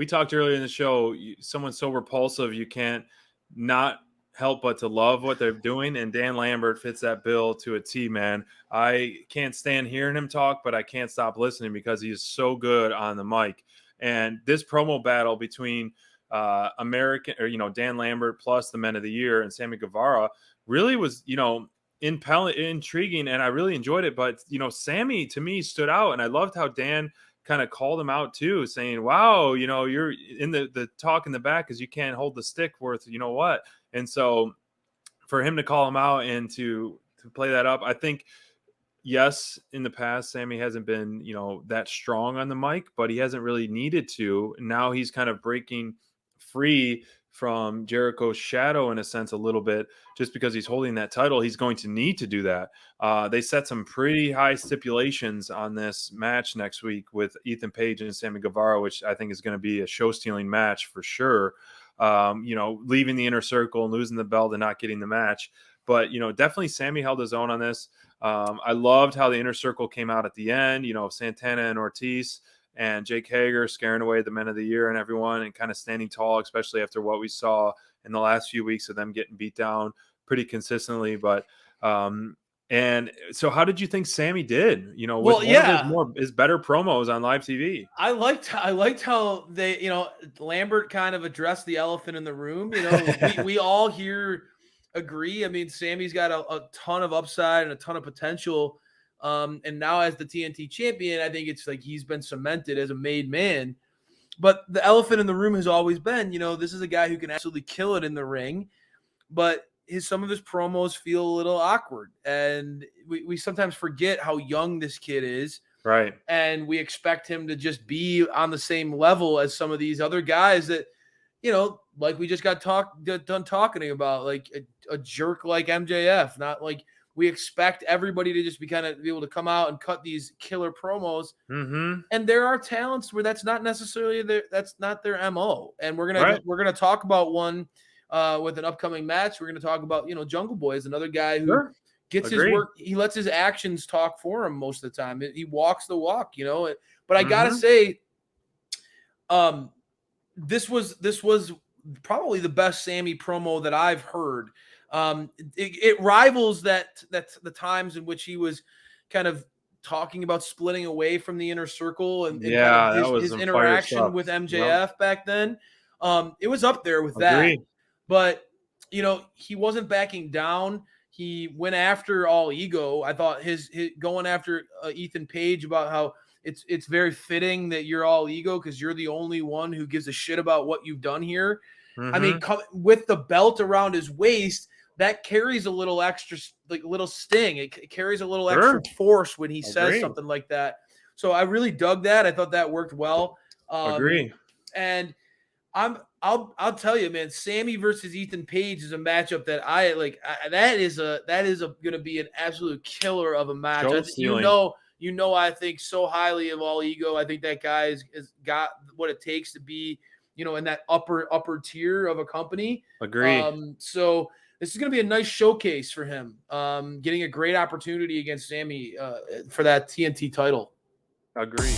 we talked earlier in the show, someone so repulsive, you can't not help but to love what they're doing. And Dan Lambert fits that bill to a T, man. I can't stand hearing him talk, but I can't stop listening because he is so good on the mic. And this promo battle between Dan Lambert plus the Men of the Year and Sammy Guevara really was, intriguing, and I really enjoyed it. But, Sammy to me stood out, and I loved how Dan kind of called him out too, saying, wow, you're in the talk in the back because you can't hold the stick worth, what. And so for him to call him out and to play that up, I think, yes, in the past, Sammy hasn't been, that strong on the mic, but he hasn't really needed to. Now he's kind of breaking free from Jericho's shadow in a sense a little bit, just because he's holding that title. He's going to need to do that. They set some pretty high stipulations on this match next week with Ethan Page and Sammy Guevara, which I think is going to be a show-stealing match for sure. Leaving the Inner Circle and losing the belt and not getting the match. But, definitely Sammy held his own on this. I loved how the Inner Circle came out at the end, Santana and Ortiz and Jake Hager scaring away the Men of the Year and everyone, and kind of standing tall, especially after what we saw in the last few weeks of them getting beat down pretty consistently. But and so how did you think Sammy did? With his better promos on live TV? I liked how they, Lambert kind of addressed the elephant in the room. We all here agree. I mean, Sammy's got a ton of upside and a ton of potential. And now as the TNT champion, I think it's like he's been cemented as a made man. But the elephant in the room has always been, this is a guy who can absolutely kill it in the ring, but some of his promos feel a little awkward. And we sometimes forget how young this kid is. Right. And we expect him to just be on the same level as some of these other guys that, like we just got done talking about, like a jerk like MJF, not like we expect everybody to just be able to come out and cut these killer promos. Mm-hmm. And there are talents where that's not necessarily that's not their MO. And we're gonna talk about one with an upcoming match. We're gonna talk about Jungle Boy is another guy who gets his work. He lets his actions talk for him most of the time. He walks the walk, But I gotta say, this was probably the best Sammy promo that I've heard. It rivals that the times in which he was kind of talking about splitting away from the Inner Circle and kind of his interaction with MJF back then. It was up there with that. But he wasn't backing down. He went after All Ego. I thought his going after Ethan Page about how it's very fitting that you're All Ego because you're the only one who gives a shit about what you've done here. Mm-hmm. I mean, with the belt around his waist, that carries a little extra, like little sting. It carries a little extra force when he says something like that. So I really dug that. I thought that worked well. Agree. And I'll tell you, man, Sammy versus Ethan Page is a matchup that I like. That is going to be an absolute killer of a match. I think so highly of All Ego. I think that guy has got what it takes to be, in that upper tier of a company. Agree. So this is going to be a nice showcase for him, getting a great opportunity against Sammy for that TNT title. Agree.